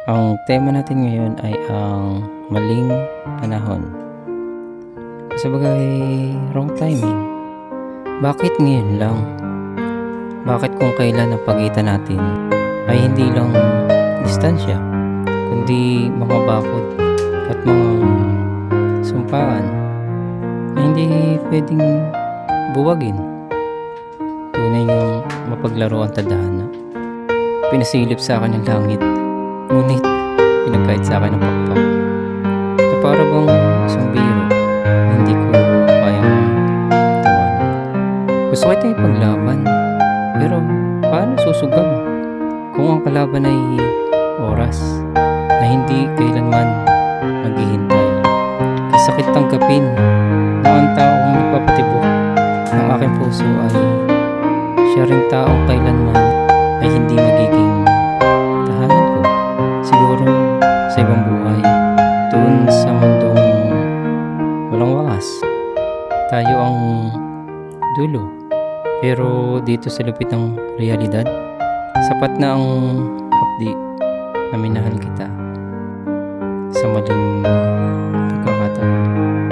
Ang tema natin ngayon ay ang maling panahon. Sabagay, wrong timing. Bakit ngayon lang? Bakit kung kailan ang pagitan natin ay hindi lang distansya, kundi mga bakod at mga sumpaan na hindi pwedeng buwagin? Tunay ngang mapaglaro ang tadhana. Pinasilip sa akin ng langit, ngunit pinagkait sa akin ng pakpak na para bang isang biro na hindi ko kayang tawanan. Gusto kitang ipaglaban, pero paano susugal kung ang kalaban ay oras na hindi kailanman naghihintay? Kasakit tanggapin na ang taong nagpapatibok ng aking puso ay siya ring taong kailanman ay hindi magiging tahanan ko. Siguro sa ibang buhay, doon sa mundong walang wakas, tayo ang dulo. Pero dito sa lupit ng realidad, sapat na ang hapdi na minahal kita sa maling pagkakataon.